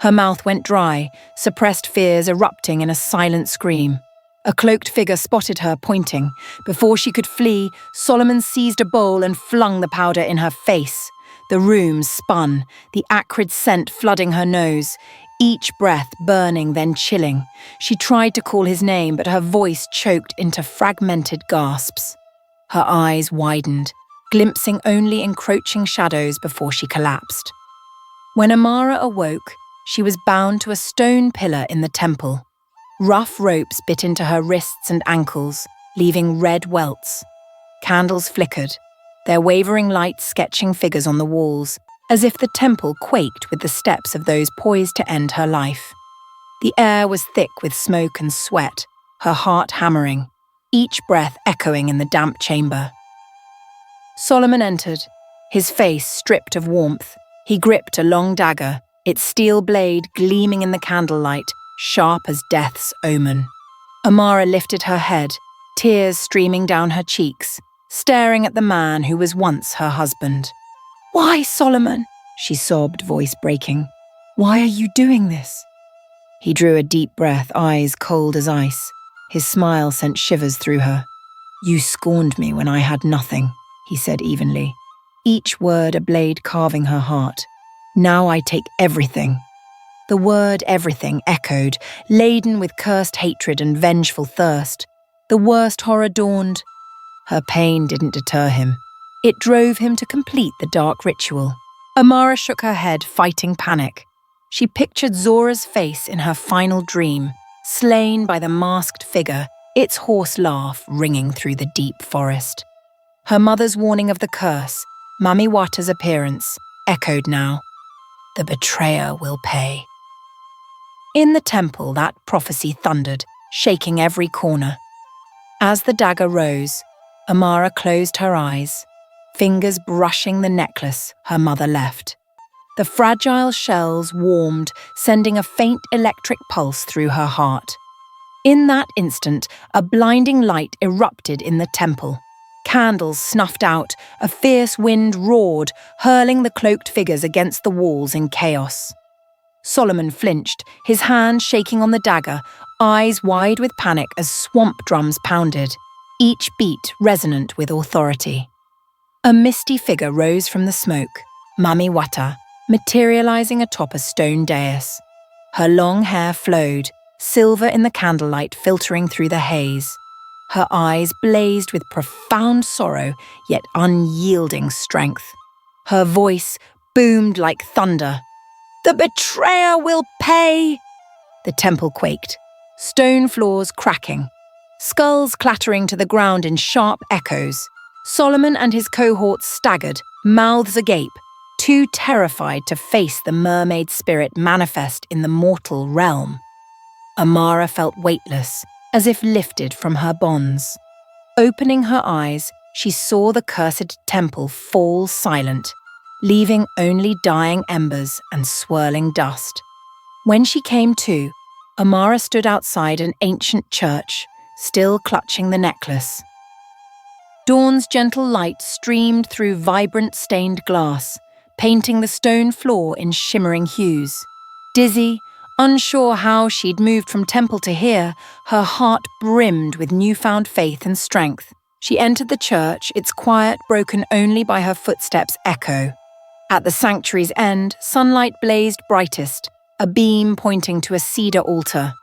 Her mouth went dry, suppressed fears erupting in a silent scream. A cloaked figure spotted her, pointing. Before she could flee, Solomon seized a bowl and flung the powder in her face. The room spun, the acrid scent flooding her nose, each breath burning then chilling. She tried to call his name, but her voice choked into fragmented gasps. Her eyes widened, glimpsing only encroaching shadows before she collapsed. When Amara awoke, she was bound to a stone pillar in the temple. Rough ropes bit into her wrists and ankles, leaving red welts. Candles flickered, their wavering light sketching figures on the walls, as if the temple quaked with the steps of those poised to end her life. The air was thick with smoke and sweat, her heart hammering, each breath echoing in the damp chamber. Solomon entered, his face stripped of warmth. He gripped a long dagger, its steel blade gleaming in the candlelight, sharp as death's omen. Amara lifted her head, tears streaming down her cheeks, staring at the man who was once her husband. "Why, Solomon?" she sobbed, voice breaking. "Why are you doing this?" He drew a deep breath, eyes cold as ice. His smile sent shivers through her. "You scorned me when I had nothing," he said evenly, each word a blade carving her heart. "Now I take everything." The word everything echoed, laden with cursed hatred and vengeful thirst. The worst horror dawned. Her pain didn't deter him. It drove him to complete the dark ritual. Amara shook her head, fighting panic. She pictured Zora's face in her final dream, slain by the masked figure, its hoarse laugh ringing through the deep forest. Her mother's warning of the curse, Mami Wata's appearance, echoed now. The betrayer will pay. In the temple, that prophecy thundered, shaking every corner. As the dagger rose, Amara closed her eyes, fingers brushing the necklace her mother left. The fragile shells warmed, sending a faint electric pulse through her heart. In that instant, a blinding light erupted in the temple. Candles snuffed out, a fierce wind roared, hurling the cloaked figures against the walls in chaos. Solomon flinched, his hand shaking on the dagger, eyes wide with panic as swamp drums pounded, each beat resonant with authority. A misty figure rose from the smoke, Mami Wata, materializing atop a stone dais. Her long hair flowed, silver in the candlelight filtering through the haze. Her eyes blazed with profound sorrow, yet unyielding strength. Her voice boomed like thunder. "The betrayer will pay!" The temple quaked, stone floors cracking, skulls clattering to the ground in sharp echoes. Solomon and his cohorts staggered, mouths agape, too terrified to face the mermaid spirit manifest in the mortal realm. Amara felt weightless, as if lifted from her bonds. Opening her eyes, she saw the cursed temple fall silent, leaving only dying embers and swirling dust. When she came to, Amara stood outside an ancient church, still clutching the necklace. Dawn's gentle light streamed through vibrant stained glass, painting the stone floor in shimmering hues. Dizzy, unsure how she'd moved from temple to here, her heart brimmed with newfound faith and strength. She entered the church, its quiet broken only by her footsteps' echo. At the sanctuary's end, sunlight blazed brightest, a beam pointing to a cedar altar.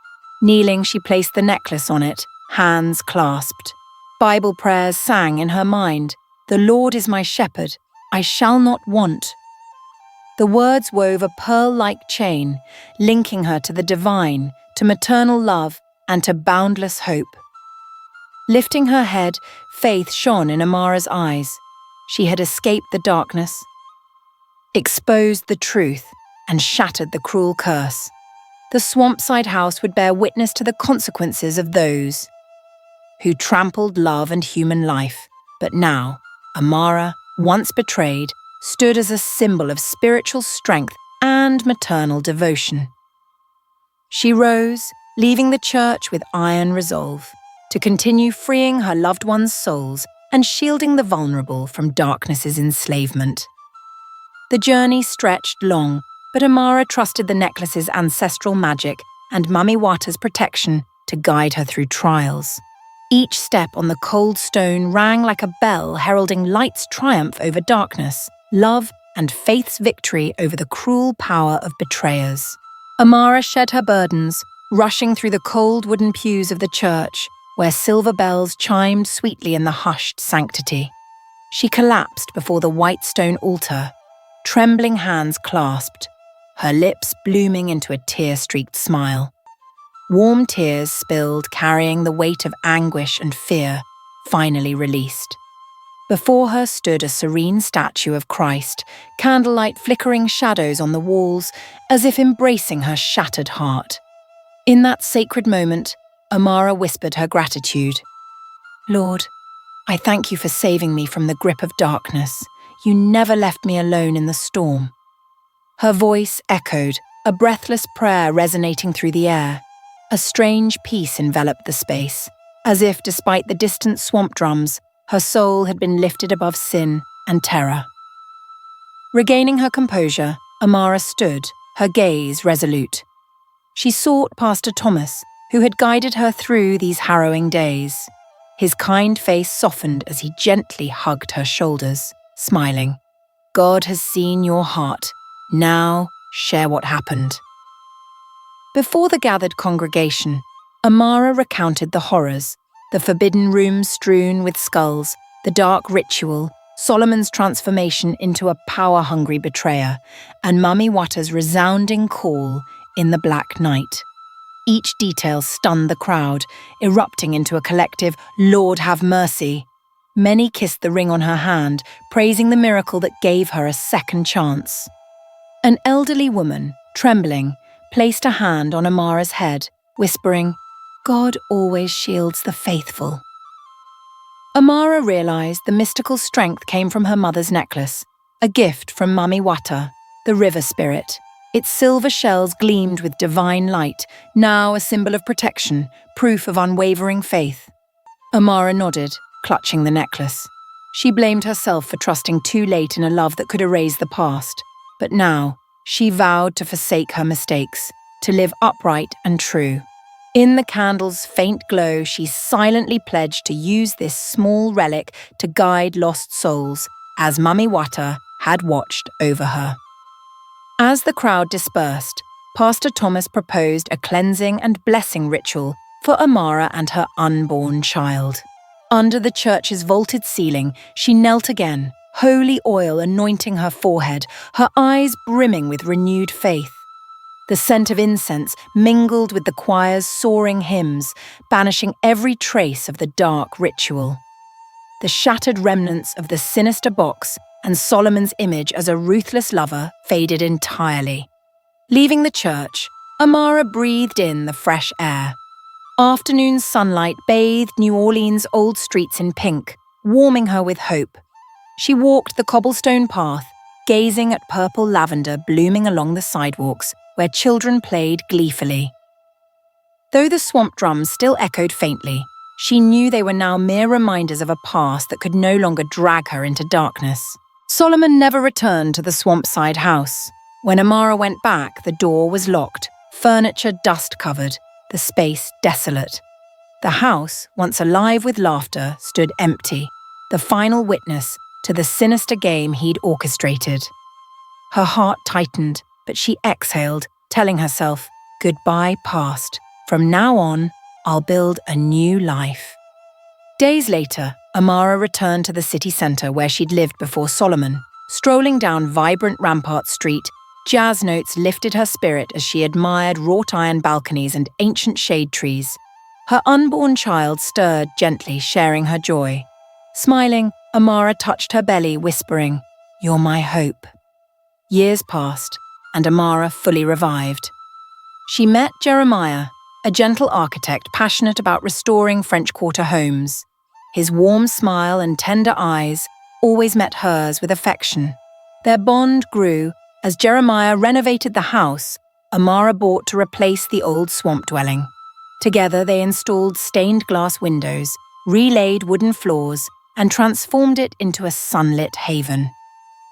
Kneeling, she placed the necklace on it, hands clasped. Bible prayers sang in her mind, "The Lord is my shepherd, I shall not want." The words wove a pearl-like chain, linking her to the divine, to maternal love, and to boundless hope. Lifting her head, faith shone in Amara's eyes. She had escaped the darkness, exposed the truth, and shattered the cruel curse. The swampside house would bear witness to the consequences of those who trampled love and human life. But now, Amara, once betrayed, stood as a symbol of spiritual strength and maternal devotion. She rose, leaving the church with iron resolve, to continue freeing her loved ones' souls and shielding the vulnerable from darkness's enslavement. The journey stretched long, but Amara trusted the necklace's ancestral magic and Mami Wata's protection to guide her through trials. Each step on the cold stone rang like a bell heralding light's triumph over darkness, love and faith's victory over the cruel power of betrayers. Amara shed her burdens, rushing through the cold wooden pews of the church, where silver bells chimed sweetly in the hushed sanctity. She collapsed before the white stone altar, trembling hands clasped, her lips blooming into a tear-streaked smile. Warm tears spilled, carrying the weight of anguish and fear, finally released. Before her stood a serene statue of Christ, candlelight flickering shadows on the walls, as if embracing her shattered heart. In that sacred moment, Amara whispered her gratitude. "Lord, I thank you for saving me from the grip of darkness. You never left me alone in the storm." Her voice echoed, a breathless prayer resonating through the air. A strange peace enveloped the space, as if, despite the distant swamp drums, her soul had been lifted above sin and terror. Regaining her composure, Amara stood, her gaze resolute. She sought Pastor Thomas, who had guided her through these harrowing days. His kind face softened as he gently hugged her shoulders, smiling. "God has seen your heart. Now, share what happened." Before the gathered congregation, Amara recounted the horrors, the forbidden rooms strewn with skulls, the dark ritual, Solomon's transformation into a power-hungry betrayer, and Mami Wata's resounding call in the black night. Each detail stunned the crowd, erupting into a collective "Lord have mercy." Many kissed the ring on her hand, praising the miracle that gave her a second chance. An elderly woman, trembling, placed a hand on Amara's head, whispering, "God always shields the faithful." Amara realized the mystical strength came from her mother's necklace, a gift from Mami Wata, the river spirit. Its silver shells gleamed with divine light, now a symbol of protection, proof of unwavering faith. Amara nodded, clutching the necklace. She blamed herself for trusting too late in a love that could erase the past. But now, she vowed to forsake her mistakes, to live upright and true. In the candle's faint glow, she silently pledged to use this small relic to guide lost souls, as Mummy Wata had watched over her. As the crowd dispersed, Pastor Thomas proposed a cleansing and blessing ritual for Amara and her unborn child. Under the church's vaulted ceiling, she knelt again, holy oil anointing her forehead, her eyes brimming with renewed faith. The scent of incense mingled with the choir's soaring hymns, banishing every trace of the dark ritual. The shattered remnants of the sinister box and Solomon's image as a ruthless lover faded entirely. Leaving the church, Amara breathed in the fresh air. Afternoon sunlight bathed New Orleans' old streets in pink, warming her with hope. She walked the cobblestone path, gazing at purple lavender blooming along the sidewalks, where children played gleefully. Though the swamp drums still echoed faintly, she knew they were now mere reminders of a past that could no longer drag her into darkness. Solomon never returned to the swampside house. When Amara went back, the door was locked, furniture dust-covered, the space desolate. The house, once alive with laughter, stood empty, the final witness to the sinister game he'd orchestrated. Her heart tightened, but she exhaled, telling herself, "Goodbye, past. From now on, I'll build a new life." Days later, Amara returned to the city centre where she'd lived before Solomon. Strolling down vibrant Rampart Street, jazz notes lifted her spirit as she admired wrought iron balconies and ancient shade trees. Her unborn child stirred gently, sharing her joy. Smiling, Amara touched her belly, whispering, "You're my hope." Years passed, and Amara fully revived. She met Jeremiah, a gentle architect passionate about restoring French Quarter homes. His warm smile and tender eyes always met hers with affection. Their bond grew as Jeremiah renovated the house Amara bought to replace the old swamp dwelling. Together they installed stained glass windows, relaid wooden floors, and transformed it into a sunlit haven.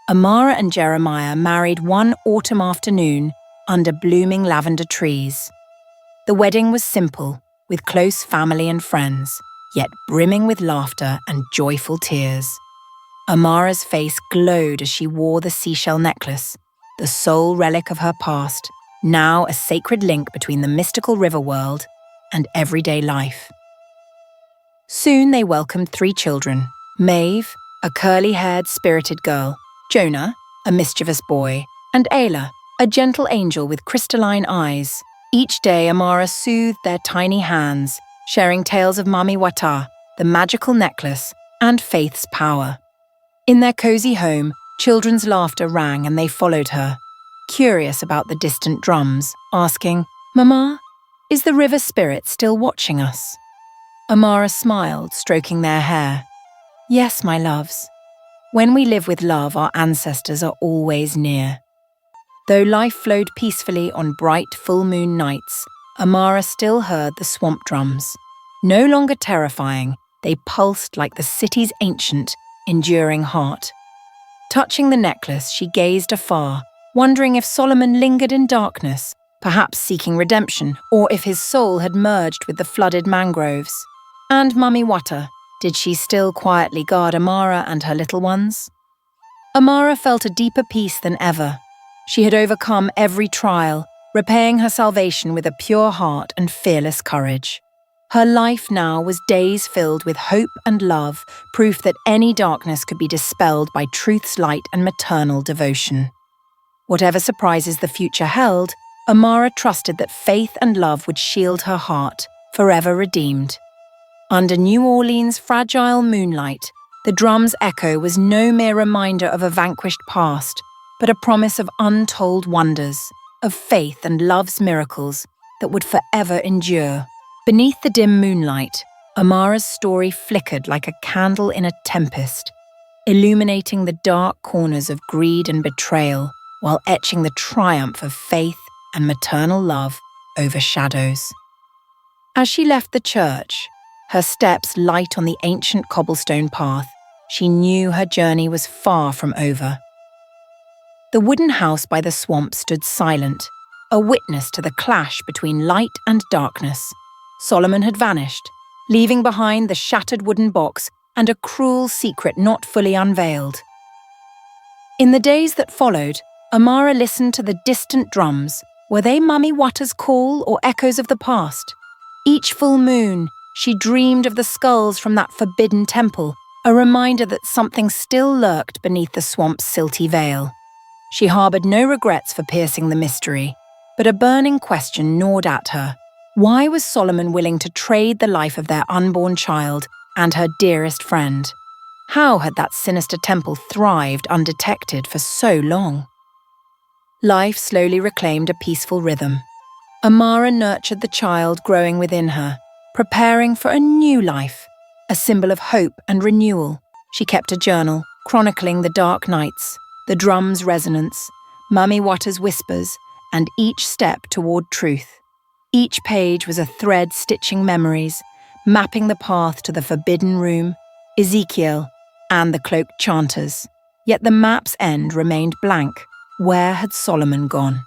Amara and Jeremiah married one autumn afternoon under blooming lavender trees. The wedding was simple, with close family and friends, yet brimming with laughter and joyful tears. Amara's face glowed as she wore the seashell necklace, the sole relic of her past, now a sacred link between the mystical river world and everyday life. Soon they welcomed 3 children: Maeve, a curly-haired spirited girl, Jonah, a mischievous boy, and Ayla, a gentle angel with crystalline eyes. Each day Amara soothed their tiny hands, sharing tales of Mami Wata, the magical necklace, and faith's power. In their cozy home, children's laughter rang and they followed her, curious about the distant drums, asking, "Mama, is the river spirit still watching us?" Amara smiled, stroking their hair. "Yes, my loves. When we live with love, our ancestors are always near." Though life flowed peacefully on bright full moon nights, Amara still heard the swamp drums. No longer terrifying, they pulsed like the city's ancient, enduring heart. Touching the necklace, she gazed afar, wondering if Solomon lingered in darkness, perhaps seeking redemption, or if his soul had merged with the flooded mangroves. And Mami Wata, did she still quietly guard Amara and her little ones? Amara felt a deeper peace than ever. She had overcome every trial, repaying her salvation with a pure heart and fearless courage. Her life now was days filled with hope and love, proof that any darkness could be dispelled by truth's light and maternal devotion. Whatever surprises the future held, Amara trusted that faith and love would shield her heart, forever redeemed. Under New Orleans' fragile moonlight, the drum's echo was no mere reminder of a vanquished past, but a promise of untold wonders, of faith and love's miracles that would forever endure. Beneath the dim moonlight, Amara's story flickered like a candle in a tempest, illuminating the dark corners of greed and betrayal while etching the triumph of faith and maternal love over shadows. As she left the church, her steps light on the ancient cobblestone path, she knew her journey was far from over. The wooden house by the swamp stood silent, a witness to the clash between light and darkness. Solomon had vanished, leaving behind the shattered wooden box and a cruel secret not fully unveiled. In the days that followed, Amara listened to the distant drums. Were they Mummy Wata's call or echoes of the past? Each full moon, she dreamed of the skulls from that forbidden temple, a reminder that something still lurked beneath the swamp's silty veil. She harbored no regrets for piercing the mystery, but a burning question gnawed at her. Why was Solomon willing to trade the life of their unborn child and her dearest friend? How had that sinister temple thrived undetected for so long? Life slowly reclaimed a peaceful rhythm. Amara nurtured the child growing within her, preparing for a new life, a symbol of hope and renewal. She kept a journal, chronicling the dark nights, the drum's resonance, Mummy Wata's whispers, and each step toward truth. Each page was a thread stitching memories, mapping the path to the forbidden room, Ezekiel, and the cloaked chanters. Yet the map's end remained blank. Where had Solomon gone?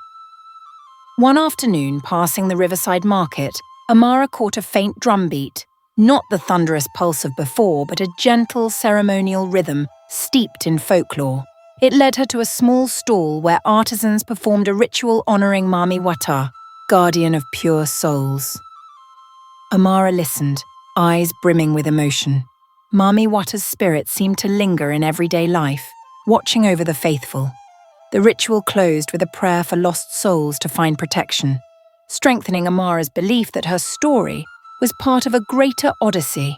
One afternoon, passing the riverside market, Amara caught a faint drumbeat, not the thunderous pulse of before, but a gentle ceremonial rhythm steeped in folklore. It led her to a small stall where artisans performed a ritual honoring Mami Wata, guardian of pure souls. Amara listened, eyes brimming with emotion. Mami Wata's spirit seemed to linger in everyday life, watching over the faithful. The ritual closed with a prayer for lost souls to find protection, strengthening Amara's belief that her story was part of a greater odyssey.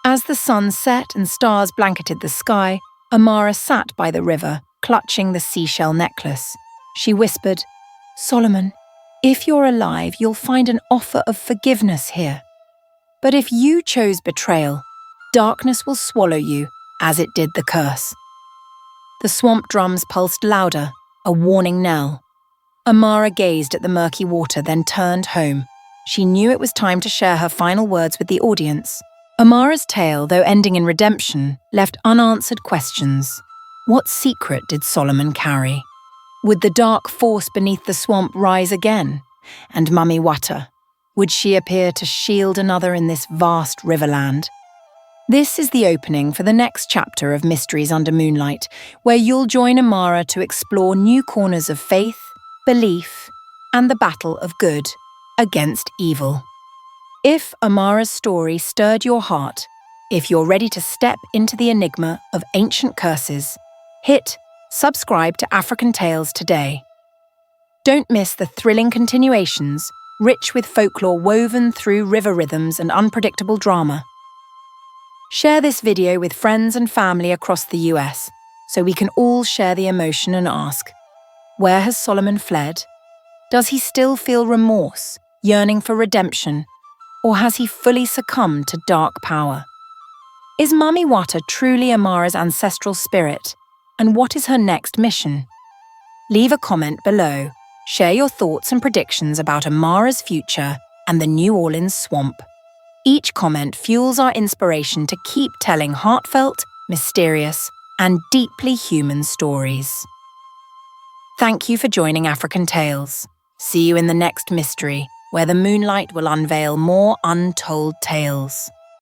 As the sun set and stars blanketed the sky, Amara sat by the river, clutching the seashell necklace. She whispered, "Solomon, if you're alive, you'll find an offer of forgiveness here. But if you chose betrayal, darkness will swallow you, as it did the curse." The swamp drums pulsed louder, a warning knell. Amara gazed at the murky water, then turned home. She knew it was time to share her final words with the audience. Amara's tale, though ending in redemption, left unanswered questions. What secret did Solomon carry? Would the dark force beneath the swamp rise again? And Mummy Wata, would she appear to shield another in this vast riverland? This is the opening for the next chapter of Mysteries Under Moonlight, where you'll join Amara to explore new corners of faith, belief, and the battle of good against evil. If Amara's story stirred your heart, if you're ready to step into the enigma of ancient curses, hit subscribe to African Tales today. Don't miss the thrilling continuations, rich with folklore woven through river rhythms and unpredictable drama. Share this video with friends and family across the US, so we can all share the emotion and ask, where has Solomon fled? Does he still feel remorse, yearning for redemption? Or has he fully succumbed to dark power? Is Mami Wata truly Amara's ancestral spirit? And what is her next mission? Leave a comment below. Share your thoughts and predictions about Amara's future and the New Orleans swamp. Each comment fuels our inspiration to keep telling heartfelt, mysterious, and deeply human stories. Thank you for joining African Tales. See you in the next mystery, where the moonlight will unveil more untold tales.